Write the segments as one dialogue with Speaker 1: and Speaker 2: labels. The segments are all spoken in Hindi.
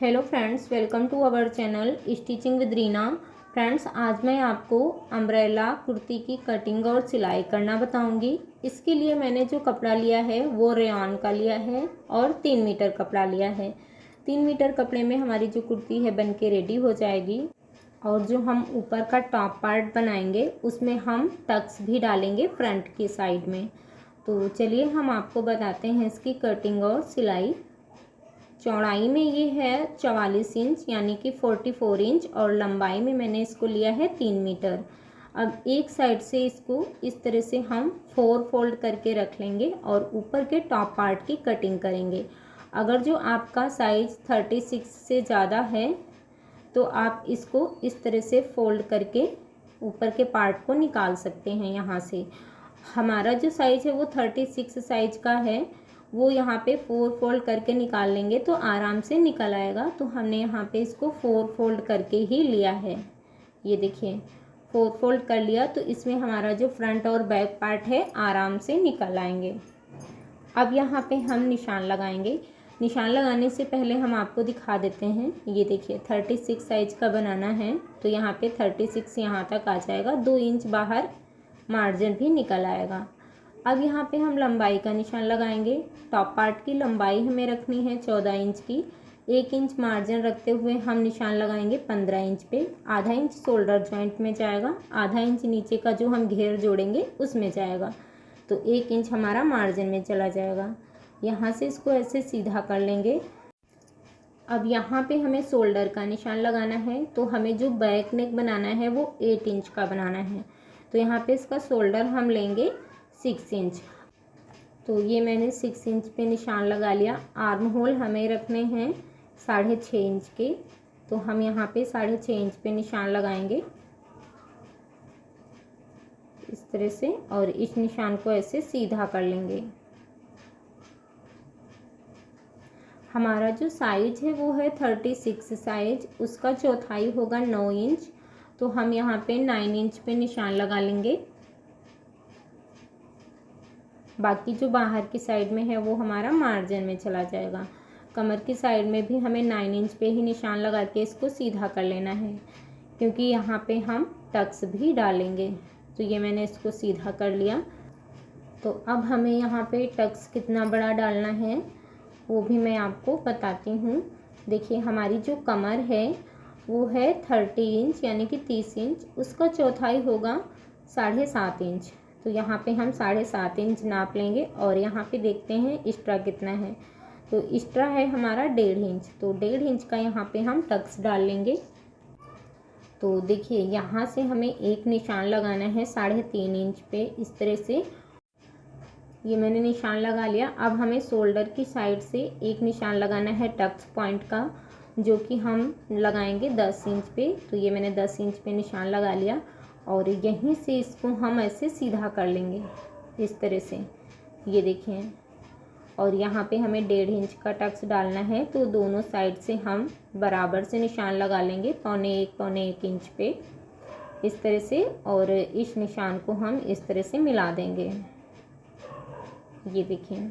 Speaker 1: Hello friends, welcome to our channel stitching with Reena. Friends, आज मैं आपको अम्ब्रेला कुर्ती की कटिंग और सिलाई करना बताऊंगी। इसके लिए मैंने जो कपड़ा लिया है वो रेयॉन का लिया है और 3 मीटर कपड़ा लिया है। 3 मीटर कपड़े में हमारी जो कुर्ती है बन के रेडी हो जाएगी। और जो हम ऊपर का टॉप पार्ट बनाएंगे उसमें हम टक्स भी डालेंगे फ्रंट की साइड में। तो चलिए हम आपको बताते हैं इसकी कटिंग और सिलाई। चौड़ाई में ये है 44 इंच यानी कि 44 इंच और लंबाई में मैंने इसको लिया है 3 मीटर। अब एक साइड से इसको इस तरह से हम 4 फोल्ड करके रख लेंगे और ऊपर के टॉप पार्ट की कटिंग करेंगे। अगर जो आपका साइज 36 से ज़्यादा है तो आप इसको इस तरह से फोल्ड करके ऊपर के पार्ट को निकाल सकते हैं। यहाँ से हमारा जो साइज है वो 36 साइज का है, वो यहाँ पे 4 फोल्ड करके निकाल लेंगे तो आराम से निकल आएगा। तो हमने यहाँ पे इसको 4 फोल्ड करके ही लिया है। ये देखिए 4 फोल्ड कर लिया तो इसमें हमारा जो फ्रंट और बैक पार्ट है आराम से निकल आएंगे। अब यहाँ पे हम निशान लगाएंगे। निशान लगाने से पहले हम आपको दिखा देते हैं। ये देखिए 36 साइज का बनाना है तो यहाँ पे 36 यहाँ तक आ जाएगा। 2 इंच बाहर मार्जिन भी निकल आएगा। अब यहाँ पे हम लंबाई का निशान लगाएंगे। टॉप पार्ट की लंबाई हमें रखनी है 14 इंच की। 1 इंच मार्जिन रखते हुए हम निशान लगाएंगे 15 इंच पे। आधा इंच शोल्डर जॉइंट में जाएगा, आधा इंच नीचे का जो हम घेर जोड़ेंगे उसमें जाएगा। तो 1 इंच हमारा मार्जिन में चला जाएगा। यहाँ से इसको ऐसे सीधा कर लेंगे। अब यहाँ पे हमें शोल्डर का निशान लगाना है तो हमें जो बैक नेक बनाना है वो 8 इंच का बनाना है। तो यहाँ पे इसका शोल्डर हम लेंगे 6 इंच। तो ये मैंने 6 इंच पे निशान लगा लिया। आर्म होल हमें रखने हैं 6.5 इंच के, तो हम यहाँ पे 6.5 इंच पे निशान लगाएंगे इस तरह से और इस निशान को ऐसे सीधा कर लेंगे। हमारा जो साइज है वो है 36 साइज, उसका चौथाई होगा 9 इंच। तो हम यहाँ पे 9 इंच पे निशान लगा लेंगे। बाकी जो बाहर की साइड में है वो हमारा मार्जिन में चला जाएगा। कमर की साइड में भी हमें 9 इंच पे ही निशान लगा के इसको सीधा कर लेना है, क्योंकि यहाँ पे हम टक्स भी डालेंगे। तो ये मैंने इसको सीधा कर लिया। तो अब हमें यहाँ पे टक्स कितना बड़ा डालना है वो भी मैं आपको बताती हूँ। देखिए हमारी जो कमर है वो है 30 इंच यानी कि 30 इंच, उसका चौथाई होगा 7.5 इंच। तो यहाँ पे हम 7.5 इंच नाप लेंगे और यहाँ पे देखते हैं एक्स्ट्रा कितना है। तो एक्स्ट्रा है हमारा 1.5 इंच, तो 1.5 इंच का यहाँ पे हम टक्स डाल लेंगे। तो देखिए यहाँ से हमें एक निशान लगाना है 3.5 इंच पे इस तरह से। ये मैंने निशान लगा लिया। अब हमें शोल्डर की साइड से एक निशान लगाना है टक्स पॉइंट का, जो कि हम लगाएंगे 10 इंच पे। तो ये मैंने 10 इंच पे निशान लगा लिया और यहीं से इसको हम ऐसे सीधा कर लेंगे इस तरह से। ये देखिए और यहाँ पे हमें 1.5 इंच का टक्स डालना है। तो दोनों साइड से हम बराबर से निशान लगा लेंगे पौने एक इंच पे इस तरह से, और इस निशान को हम इस तरह से मिला देंगे। ये देखिए,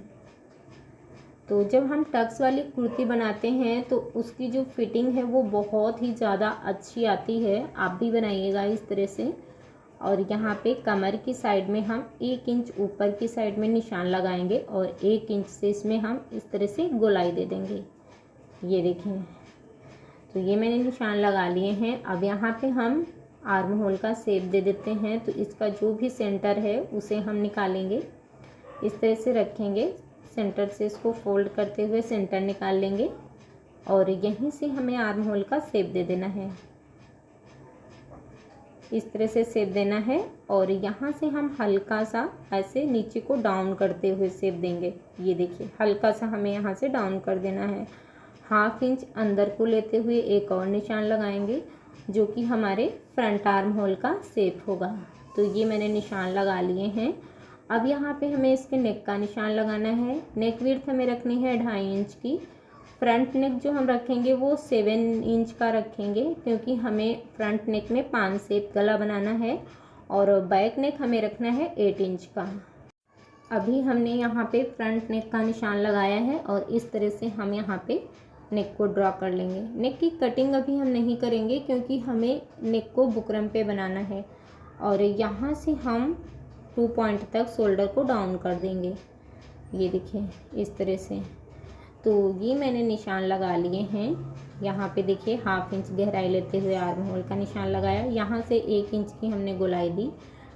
Speaker 1: तो जब हम टक्स वाली कुर्ती बनाते हैं तो उसकी जो फिटिंग है वो बहुत ही ज़्यादा अच्छी आती है। आप भी बनाइएगा इस तरह से। और यहाँ पे कमर की साइड में हम 1 इंच ऊपर की साइड में निशान लगाएंगे और 1 इंच से इसमें हम इस तरह से गोलाई दे देंगे। ये देखें, तो ये मैंने निशान लगा लिए हैं। अब यहाँ पे हम आर्म होल का शेप दे देते हैं। तो इसका जो भी सेंटर है उसे हम निकालेंगे, इस तरह से रखेंगे। सेंटर से इसको फोल्ड करते हुए सेंटर निकाल लेंगे और यहीं से हमें आर्म होल का शेप दे देना है। इस तरह से शेप देना है और यहाँ से हम हल्का सा ऐसे नीचे को डाउन करते हुए शेप देंगे। ये देखिए हल्का सा हमें यहाँ से डाउन कर देना है। 1/2 इंच अंदर को लेते हुए एक और निशान लगाएंगे जो कि हमारे फ्रंट आर्म होल का शेप होगा। तो ये मैंने निशान लगा लिए हैं। अब यहाँ पे हमें इसके नेक का निशान लगाना है। नेक विड्थ हमें रखनी है 2.5 इंच की। फ्रंट नेक जो हम रखेंगे वो 7 इंच का रखेंगे, क्योंकि हमें फ्रंट नेक में 5 शेप गला बनाना है और बैक नेक हमें रखना है 8 इंच का। अभी हमने यहाँ पे फ्रंट नेक का निशान लगाया है और इस तरह से हम यहाँ पे नेक को ड्रॉ कर लेंगे। नेक की कटिंग अभी हम नहीं करेंगे क्योंकि हमें नेक को बुकरम पे बनाना है। और यहाँ से हम 2 पॉइंट तक शोल्डर को डाउन कर देंगे। ये देखिए इस तरह से। तो ये मैंने निशान लगा लिए हैं। यहाँ पे देखिए 1/2 इंच गहराई लेते हुए आर्म होल का निशान लगाया। यहाँ से 1 इंच की हमने गोलाई दी,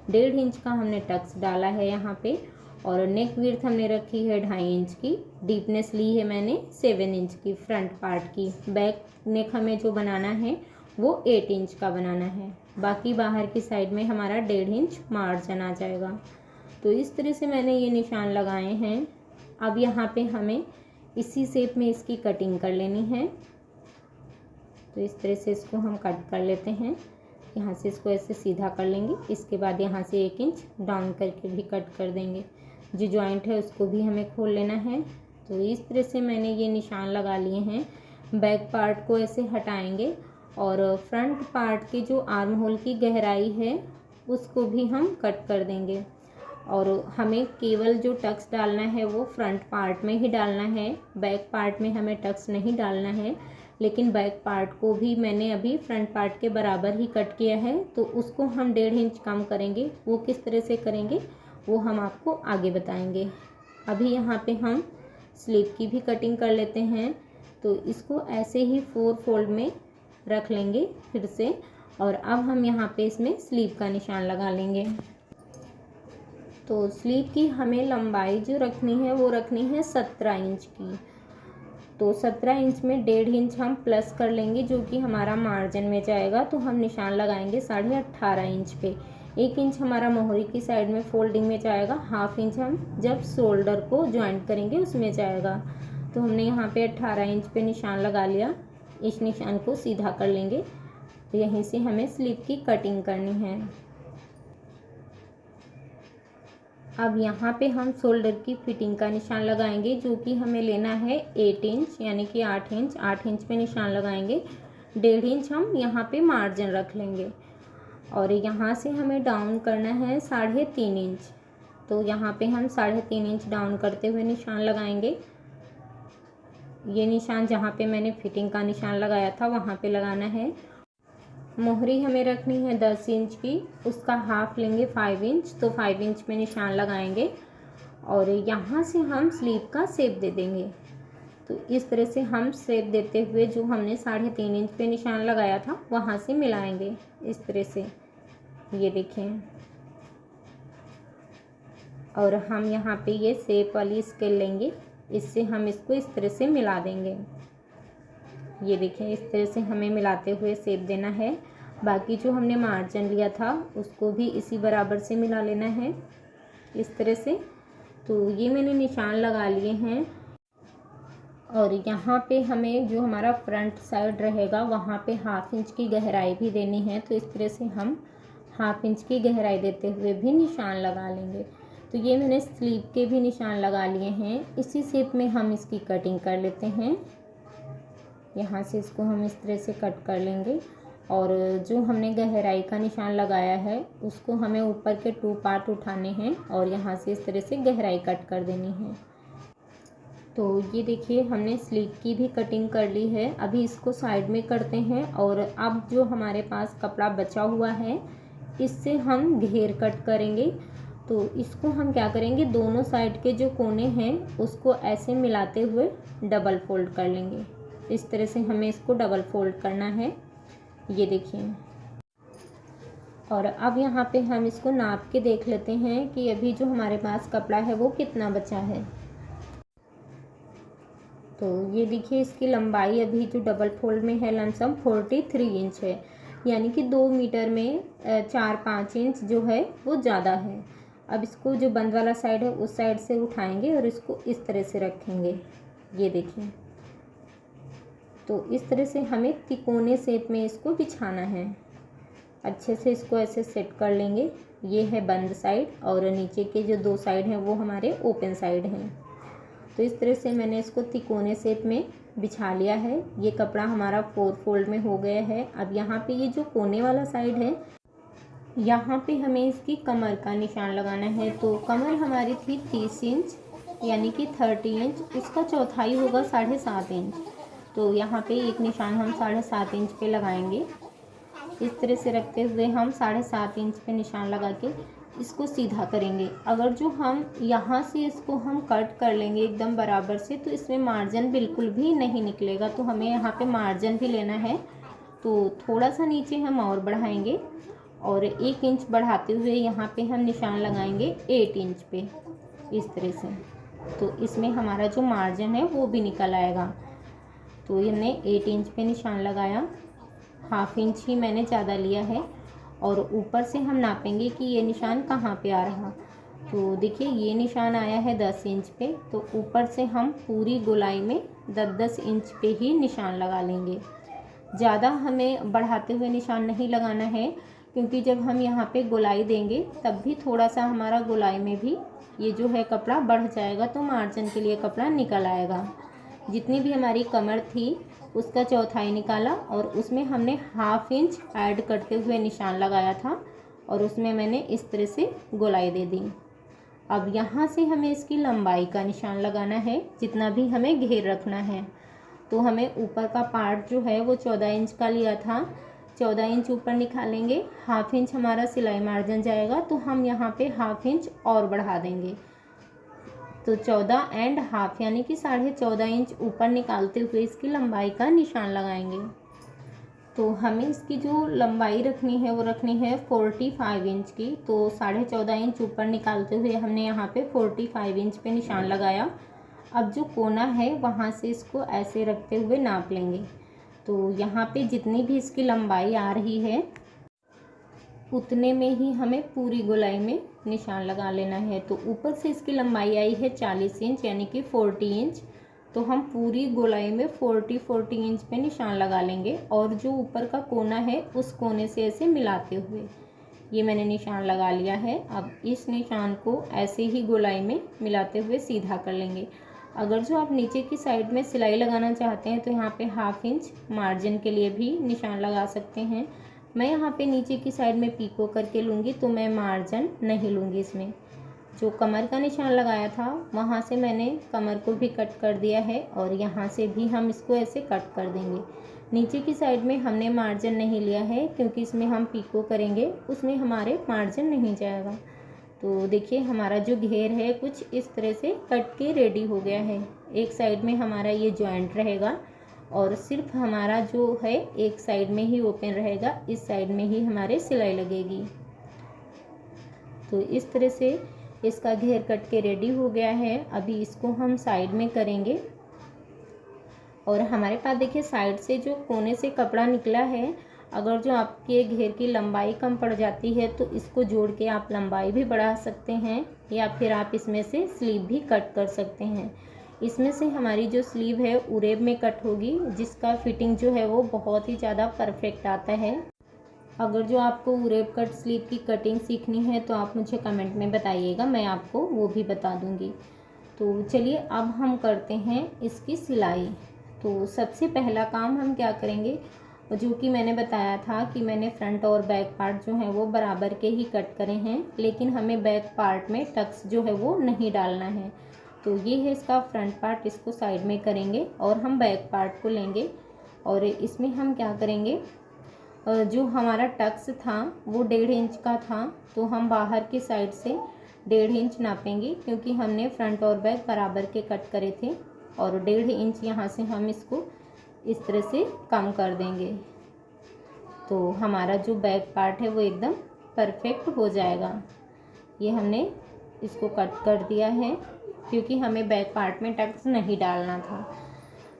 Speaker 1: 1.5 इंच का हमने टक्स डाला है यहाँ पे। और नेक विड्थ हमने रखी है 2.5 इंच की। डीपनेस ली है मैंने 7 इंच की फ्रंट पार्ट की। बैक नेक हमें जो बनाना है वो 8 इंच का बनाना है। बाकी बाहर की साइड में हमारा 1.5 इंच मार्जिन आ जाएगा। तो इस तरह से मैंने ये निशान लगाए हैं। अब यहाँ पे हमें इसी शेप में इसकी कटिंग कर लेनी है। तो इस तरह से इसको हम कट कर लेते हैं। यहाँ से इसको ऐसे सीधा कर लेंगे। इसके बाद यहाँ से 1 इंच डाउन करके भी कट कर देंगे। जो जॉइंट है उसको भी हमें खोल लेना है। तो इस तरह से मैंने ये निशान लगा लिए हैं। बैक पार्ट को ऐसे हटाएंगे और फ्रंट पार्ट के जो आर्म होल की गहराई है उसको भी हम कट कर देंगे। और हमें केवल जो टक्स डालना है वो फ्रंट पार्ट में ही डालना है, बैक पार्ट में हमें टक्स नहीं डालना है। लेकिन बैक पार्ट को भी मैंने अभी फ्रंट पार्ट के बराबर ही कट किया है, तो उसको हम 1.5 इंच कम करेंगे। वो किस तरह से करेंगे वो हम आपको आगे बताएंगे। अभी यहाँ पे हम स्लीव की भी कटिंग कर लेते हैं। तो इसको ऐसे ही 4 फोल्ड में रख लेंगे फिर से। और अब हम यहाँ पे इसमें स्लीव का निशान लगा लेंगे। तो स्लीव की हमें लंबाई जो रखनी है वो रखनी है 17 इंच की। तो 17 इंच में 1.5 इंच हम प्लस कर लेंगे जो कि हमारा मार्जिन में जाएगा। तो हम निशान लगाएंगे 18.5 इंच पे। 1 इंच हमारा मोहरी की साइड में फोल्डिंग में जाएगा, 1/2 इंच हम जब शोल्डर को ज्वाइंट करेंगे उसमें जाएगा। तो हमने यहाँ पे 18 इंच पे निशान लगा लिया। इस निशान को सीधा कर लेंगे। तो यहीं से हमें स्लीव की कटिंग करनी है। अब यहाँ पे हम शोल्डर की फिटिंग का निशान लगाएंगे जो कि हमें लेना है 8 इंच यानी कि 8 इंच। 8 इंच पे निशान लगाएंगे। 1.5 इंच हम यहाँ पे मार्जिन रख लेंगे। और यहाँ से हमें डाउन करना है 3.5 इंच। तो यहाँ पे हम 3.5 इंच डाउन करते हुए निशान लगाएंगे। ये निशान जहाँ पे मैंने फिटिंग का निशान लगाया था वहाँ पे लगाना है। मोहरी हमें रखनी है 10 इंच की, उसका हाफ लेंगे 5 इंच। तो 5 इंच में निशान लगाएंगे और यहाँ से हम स्लीव का शेप दे देंगे। तो इस तरह से हम शेप देते हुए जो हमने 3.5 इंच पे निशान लगाया था वहाँ से मिलाएंगे इस तरह से। ये देखें। और हम यहाँ पे ये शेप वाली स्केल लेंगे, इससे हम इसको इस तरह से मिला देंगे। ये देखें इस तरह से हमें मिलाते हुए शेप देना है। बाकी जो हमने मार्जिन लिया था उसको भी इसी बराबर से मिला लेना है इस तरह से। तो ये मैंने निशान लगा लिए हैं। और यहाँ पे हमें जो हमारा फ्रंट साइड रहेगा वहाँ पे 1/2 इंच की गहराई भी देनी है। तो इस तरह से हम 1/2 इंच की गहराई देते हुए भी निशान लगा लेंगे। तो ये मैंने स्लीव के भी निशान लगा लिए हैं। इसी शेप में हम इसकी कटिंग कर लेते हैं। यहाँ से इसको हम इस तरह से कट कर लेंगे। और जो हमने गहराई का निशान लगाया है उसको हमें ऊपर के 2 पार्ट उठाने हैं और यहाँ से इस तरह से गहराई कट कर देनी है। तो ये देखिए हमने स्लीव की भी कटिंग कर ली है। अभी इसको साइड में करते हैं। और अब जो हमारे पास कपड़ा बचा हुआ है इससे हम घेर कट करेंगे। तो इसको हम क्या करेंगे, दोनों साइड के जो कोने हैं उसको ऐसे मिलाते हुए डबल फोल्ड कर लेंगे। इस तरह से हमें इसको डबल फोल्ड करना है। ये देखिए। और अब यहाँ पे हम इसको नाप के देख लेते हैं कि अभी जो हमारे पास कपड़ा है वो कितना बचा है। तो ये देखिए इसकी लंबाई अभी जो डबल फोल्ड में है लमसम 43 इंच है। यानी कि 2 मीटर में 4-5 इंच जो है वो ज़्यादा है। अब इसको जो बंद वाला साइड है उस साइड से उठाएंगे और इसको इस तरह से रखेंगे। ये देखिए। तो इस तरह से हमें तिकोने शेप में इसको बिछाना है। अच्छे से इसको ऐसे सेट कर लेंगे। ये है बंद साइड और नीचे के जो 2 साइड हैं वो हमारे ओपन साइड हैं। तो इस तरह से मैंने इसको तिकोने शेप में बिछा लिया है। ये कपड़ा हमारा 4 फोल्ड में हो गया है। अब यहाँ पे ये जो कोने वाला साइड है यहाँ पे हमें इसकी कमर का निशान लगाना है। तो कमर हमारी थी 30 इंच यानी कि 30 इंच, उसका चौथाई होगा 7.5 इंच। तो यहाँ पे एक निशान हम 7.5 इंच पे लगाएंगे। इस तरह से रखते हुए हम 7.5 इंच पे निशान लगा के इसको सीधा करेंगे। अगर जो हम यहाँ से इसको हम कट कर लेंगे एकदम बराबर से, तो इसमें मार्जिन बिल्कुल भी नहीं निकलेगा। तो हमें यहाँ पे मार्जिन भी लेना है, तो थोड़ा सा नीचे हम और बढ़ाएंगे और 1 इंच बढ़ाते हुए यहाँ पे हम निशान लगाएंगे 8 इंच पे, इस तरह से। तो इसमें हमारा जो मार्जिन है वो भी निकल आएगा। तो हमने 8 इंच पे निशान लगाया, 1/2 इंच ही मैंने ज़्यादा लिया है। और ऊपर से हम नापेंगे कि ये निशान कहाँ पे आ रहा। तो देखिए ये निशान आया है 10 इंच पे, तो ऊपर से हम पूरी गोलाई में 10-10 इंच पे ही निशान लगा लेंगे। ज़्यादा हमें बढ़ाते हुए निशान नहीं लगाना है, क्योंकि जब हम यहाँ पे गोलाई देंगे तब भी थोड़ा सा हमारा गोलाई में भी ये जो है कपड़ा बढ़ जाएगा, तो मार्जिन के लिए कपड़ा निकल आएगा। जितनी भी हमारी कमर थी उसका चौथाई निकाला और उसमें हमने 1/2 इंच ऐड करते हुए निशान लगाया था और उसमें मैंने इस तरह से गोलाई दे दी। अब यहाँ से हमें इसकी लंबाई का निशान लगाना है, जितना भी हमें घेर रखना है। तो हमें ऊपर का पार्ट जो है वो 14 इंच का लिया था, 14 इंच ऊपर निकालेंगे, 1/2 इंच हमारा सिलाई मार्जिन जाएगा, तो हम यहाँ पे 1/2 इंच और बढ़ा देंगे। तो 14 एंड हाफ यानी कि 14.5 इंच ऊपर निकालते हुए इसकी लंबाई का निशान लगाएंगे। तो हमें इसकी जो लंबाई रखनी है वो रखनी है 45 इंच की। तो 14.5 इंच ऊपर निकालते हुए हमने यहाँ पे 45 इंच पे निशान लगाया। अब जो कोना है वहाँ से इसको ऐसे रखते हुए नाप लेंगे। तो यहाँ पे जितनी भी इसकी लंबाई आ रही है उतने में ही हमें पूरी गोलाई में निशान लगा लेना है। तो ऊपर से इसकी लंबाई आई है 40 इंच यानी कि 40 इंच, तो हम पूरी गोलाई में 40 इंच पे निशान लगा लेंगे। और जो ऊपर का कोना है उस कोने से ऐसे मिलाते हुए ये मैंने निशान लगा लिया है। अब इस निशान को ऐसे ही गोलाई में मिलाते हुए सीधा कर लेंगे। अगर जो आप नीचे की साइड में सिलाई लगाना चाहते हैं तो यहाँ पे 1/2 इंच मार्जिन के लिए भी निशान लगा सकते हैं। मैं यहाँ पे नीचे की साइड में पीको करके लूँगी, तो मैं मार्जिन नहीं लूँगी इसमें। जो कमर का निशान लगाया था वहाँ से मैंने कमर को भी कट कर दिया है और यहाँ से भी हम इसको ऐसे कट कर देंगे। नीचे की साइड में हमने मार्जिन नहीं लिया है, क्योंकि इसमें हम पीको करेंगे, उसमें हमारे मार्जिन नहीं जाएगा। तो देखिए हमारा जो घेर है कुछ इस तरह से कट के रेडी हो गया है। एक साइड में हमारा ये जॉइंट रहेगा और सिर्फ हमारा जो है एक साइड में ही ओपन रहेगा, इस साइड में ही हमारे सिलाई लगेगी। तो इस तरह से इसका घेर कट के रेडी हो गया है। अभी इसको हम साइड में करेंगे। और हमारे पास देखिए साइड से जो कोने से कपड़ा निकला है, अगर जो आपके घेर की लंबाई कम पड़ जाती है तो इसको जोड़ के आप लंबाई भी बढ़ा सकते हैं, या फिर आप इसमें से स्लीव भी कट कर सकते हैं। इसमें से हमारी जो स्लीव है उरेब में कट होगी, जिसका फिटिंग जो है वो बहुत ही ज़्यादा परफेक्ट आता है। अगर जो आपको उरेब कट स्लीव की कटिंग सीखनी है तो आप मुझे कमेंट में बताइएगा, मैं आपको वो भी बता दूंगी। तो चलिए अब हम करते हैं इसकी सिलाई। तो सबसे पहला काम हम क्या करेंगे, जो कि मैंने बताया था कि मैंने फ्रंट और बैक पार्ट जो है वो बराबर के ही कट करे हैं, लेकिन हमें बैक पार्ट में टक्स जो है वो नहीं डालना है। तो ये है इसका फ्रंट पार्ट, इसको साइड में करेंगे और हम बैक पार्ट को लेंगे। और इसमें हम क्या करेंगे, जो हमारा टक्स था वो 1.5 इंच का था, तो हम बाहर की साइड से 1.5 इंच नापेंगे, क्योंकि हमने फ्रंट और बैक बराबर के कट करे थे। और 1.5 इंच यहाँ से हम इसको इस तरह से कम कर देंगे। तो हमारा जो बैक पार्ट है वो एकदम परफेक्ट हो जाएगा। ये हमने इसको कट कर दिया है, क्योंकि हमें बैक पार्ट में टक्स नहीं डालना था।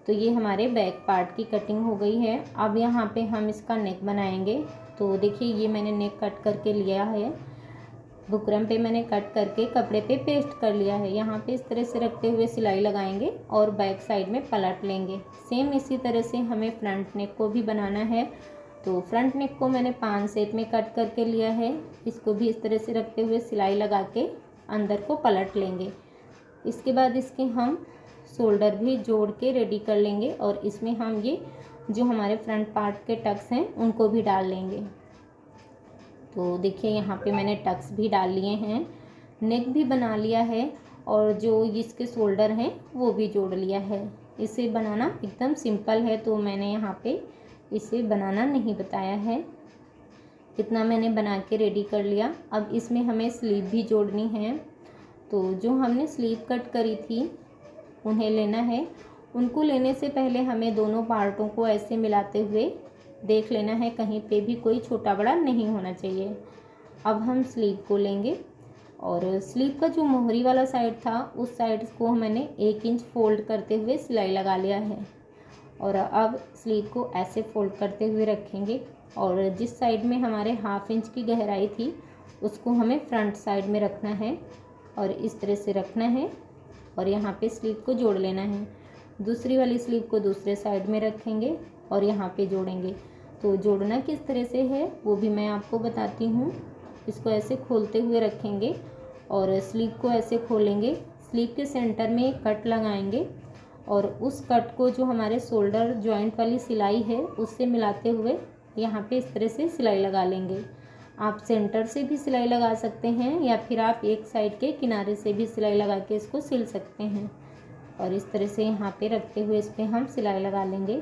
Speaker 1: तो ये हमारे बैक पार्ट की कटिंग हो गई है। अब यहाँ पे हम इसका नेक बनाएंगे। तो देखिए ये मैंने नेक कट करके लिया है, बुकरम पे मैंने कट करके कपड़े पे पेस्ट कर लिया है। यहाँ पे इस तरह से रखते हुए सिलाई लगाएंगे और बैक साइड में पलट लेंगे। सेम इसी तरह से हमें फ्रंट नेक को भी बनाना है। तो फ्रंट नेक को मैंने 5 शेप में कट करके लिया है। इसको भी इस तरह से रखते हुए सिलाई लगा के अंदर को पलट लेंगे। इसके बाद इसके हम शोल्डर भी जोड़ के रेडी कर लेंगे और इसमें हम ये जो हमारे फ्रंट पार्ट के टक्स हैं उनको भी डाल लेंगे। तो देखिए यहाँ पे मैंने टक्स भी डाल लिए हैं, नेक भी बना लिया है और जो इसके शोल्डर हैं वो भी जोड़ लिया है। इसे बनाना एकदम सिंपल है, तो मैंने यहाँ पे इसे बनाना नहीं बताया है। इतना मैंने बना के रेडी कर लिया। अब इसमें हमें स्लीव भी जोड़नी है। तो जो हमने स्लीव कट करी थी उन्हें लेना है। उनको लेने से पहले हमें दोनों पार्टों को ऐसे मिलाते हुए देख लेना है, कहीं पे भी कोई छोटा बड़ा नहीं होना चाहिए। अब हम स्लीव को लेंगे और स्लीव का जो मोहरी वाला साइड था उस साइड को मैंने 1 इंच फोल्ड करते हुए सिलाई लगा लिया है। और अब स्लीव को ऐसे फोल्ड करते हुए रखेंगे और जिस साइड में हमारे 1/2 इंच की गहराई थी उसको हमें फ्रंट साइड में रखना है और इस तरह से रखना है और यहाँ पे स्लीव को जोड़ लेना है। दूसरी वाली स्लीव को दूसरे साइड में रखेंगे और यहाँ पे जोड़ेंगे। तो जोड़ना किस तरह से है वो भी मैं आपको बताती हूँ। इसको ऐसे खोलते हुए रखेंगे और स्लीव को ऐसे खोलेंगे। स्लीव के सेंटर में एक कट लगाएंगे और उस कट को जो हमारे शोल्डर जॉइंट वाली सिलाई है उससे मिलाते हुए यहाँ पे इस तरह से सिलाई लगा लेंगे। आप सेंटर से भी सिलाई लगा सकते हैं या फिर आप एक साइड के किनारे से भी सिलाई लगा के इसको सिल सकते हैं। और इस तरह से यहाँ पे रखते हुए इस पर हम सिलाई लगा लेंगे।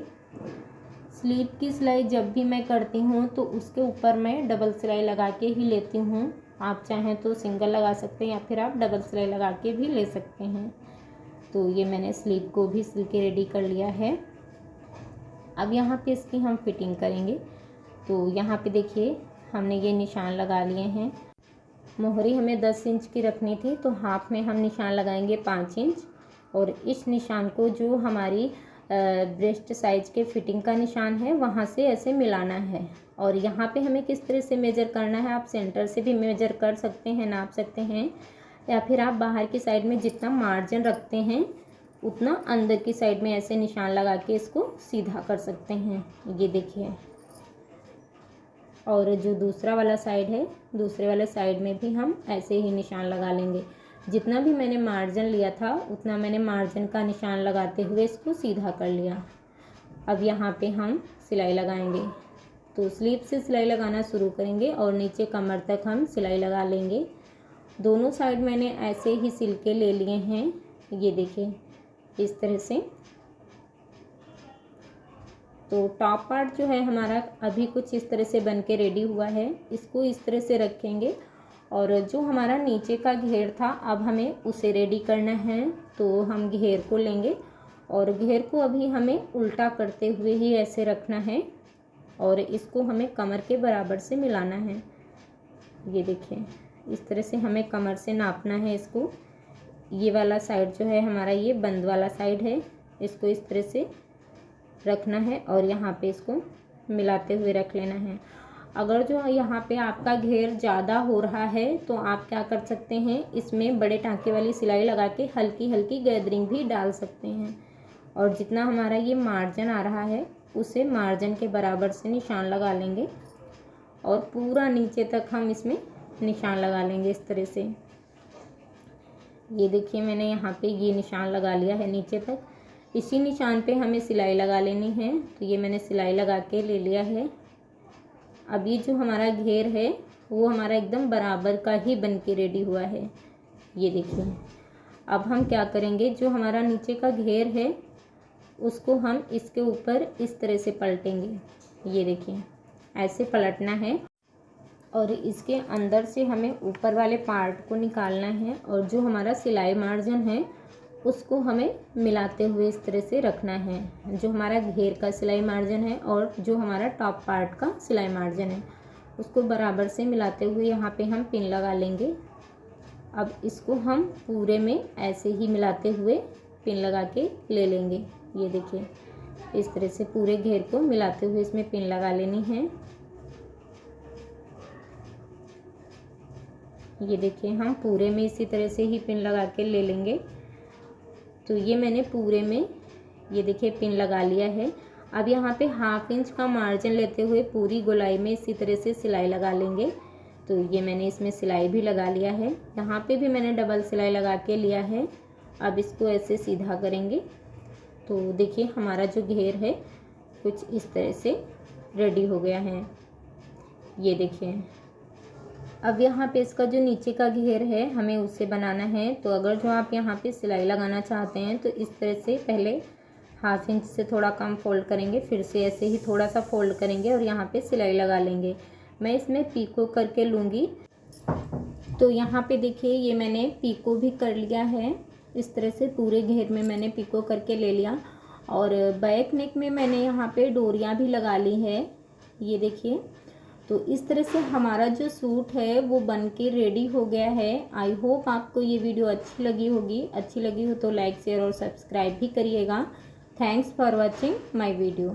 Speaker 1: स्लीव की सिलाई जब भी मैं करती हूँ तो उसके ऊपर मैं डबल सिलाई लगा के ही लेती हूँ। आप चाहें तो सिंगल लगा सकते हैं या फिर आप डबल सिलाई लगा के भी ले सकते हैं। तो ये मैंने स्लीव को भी सिल के रेडी कर लिया है। अब यहाँ पे इसकी हम फिटिंग करेंगे। तो यहाँ पे देखिए हमने ये निशान लगा लिए हैं। मोहरी हमें 10 इंच की रखनी थी तो हाफ में हम निशान लगाएंगे 5 इंच और इस निशान को जो हमारी ब्रेस्ट साइज के फिटिंग का निशान है वहाँ से ऐसे मिलाना है। और यहाँ पे हमें किस तरह से मेजर करना है, आप सेंटर से भी मेजर कर सकते हैं, नाप सकते हैं, या फिर आप बाहर की साइड में जितना मार्जिन रखते हैं उतना अंदर की साइड में ऐसे निशान लगा के इसको सीधा कर सकते हैं। ये देखिए। और जो दूसरा वाला साइड है दूसरे वाले साइड में भी हम ऐसे ही निशान लगा लेंगे। जितना भी मैंने मार्जिन लिया था उतना मैंने मार्जिन का निशान लगाते हुए इसको सीधा कर लिया। अब यहाँ पे हम सिलाई लगाएंगे। तो स्लीव से सिलाई लगाना शुरू करेंगे और नीचे कमर तक हम सिलाई लगा लेंगे। दोनों साइड मैंने ऐसे ही सिल के ले लिए हैं। ये देखिए इस तरह से। तो टॉप पार्ट जो है हमारा अभी कुछ इस तरह से बन के रेडी हुआ है। इसको इस तरह से रखेंगे और जो हमारा नीचे का घेर था अब हमें उसे रेडी करना है। तो हम घेर को लेंगे और घेर को अभी हमें उल्टा करते हुए ही ऐसे रखना है और इसको हमें कमर के बराबर से मिलाना है। ये देखिए इस तरह से हमें कमर से नापना है इसको। ये वाला साइड जो है हमारा ये बंद वाला साइड है, इसको इस तरह से रखना है और यहाँ पे इसको मिलाते हुए रख लेना है। अगर जो यहाँ पे आपका घेर ज़्यादा हो रहा है तो आप क्या कर सकते हैं, इसमें बड़े टाँके वाली सिलाई लगा के हल्की हल्की गैदरिंग भी डाल सकते हैं। और जितना हमारा ये मार्जिन आ रहा है उसे मार्जिन के बराबर से निशान लगा लेंगे और पूरा नीचे तक हम इसमें निशान लगा लेंगे इस तरह से। ये देखिए मैंने यहाँ पे ये निशान लगा लिया है नीचे तक। इसी निशान पे हमें सिलाई लगा लेनी है। तो ये मैंने सिलाई लगा के ले लिया है। अब ये जो हमारा घेर है वो हमारा एकदम बराबर का ही बन के रेडी हुआ है। ये देखिए। अब हम क्या करेंगे, जो हमारा नीचे का घेर है उसको हम इसके ऊपर इस तरह से पलटेंगे। ये देखिए ऐसे पलटना है और इसके अंदर से हमें ऊपर वाले पार्ट को निकालना है और जो हमारा सिलाई मार्जिन है उसको हमें मिलाते हुए इस तरह से रखना है। जो हमारा घेर का सिलाई मार्जिन है और जो हमारा टॉप पार्ट का सिलाई मार्जिन है उसको बराबर से मिलाते हुए यहाँ पे हम पिन लगा लेंगे। अब इसको हम पूरे में ऐसे ही मिलाते हुए पिन लगा के ले लेंगे। ये देखिए इस तरह से पूरे घेर को मिलाते हुए इसमें पिन लगा लेनी है। ये देखिए हम पूरे में इसी तरह से ही पिन लगा के ले लेंगे। तो ये मैंने पूरे में ये देखिए पिन लगा लिया है। अब यहाँ पे 1/2 इंच का मार्जिन लेते हुए पूरी गोलाई में इसी तरह से सिलाई लगा लेंगे। तो ये मैंने इसमें सिलाई भी लगा लिया है। यहाँ पे भी मैंने डबल सिलाई लगा के लिया है। अब इसको ऐसे सीधा करेंगे। तो देखिए हमारा जो घेर है कुछ इस तरह से रेडी हो गया है। ये देखिए अब यहाँ पे इसका जो नीचे का घेर है हमें उसे बनाना है। तो अगर जो आप यहाँ पे सिलाई लगाना चाहते हैं तो इस तरह से पहले ½ इंच से थोड़ा कम फोल्ड करेंगे, फिर से ऐसे ही थोड़ा सा फोल्ड करेंगे और यहाँ पे सिलाई लगा लेंगे। मैं इसमें पीको करके लूँगी। तो यहाँ पे देखिए ये मैंने पीको भी कर लिया है। इस तरह से पूरे घेर में मैंने पीको करके ले लिया और बैक नेक में मैंने यहाँ पे डोरियाँ भी लगा ली है, ये देखिए। तो इस तरह से हमारा जो सूट है वो बन के रेडी हो गया है। आई होप आपको ये वीडियो अच्छी लगी होगी। अच्छी लगी हो तो लाइक शेयर और सब्सक्राइब भी करिएगा। Thanks for watching my video.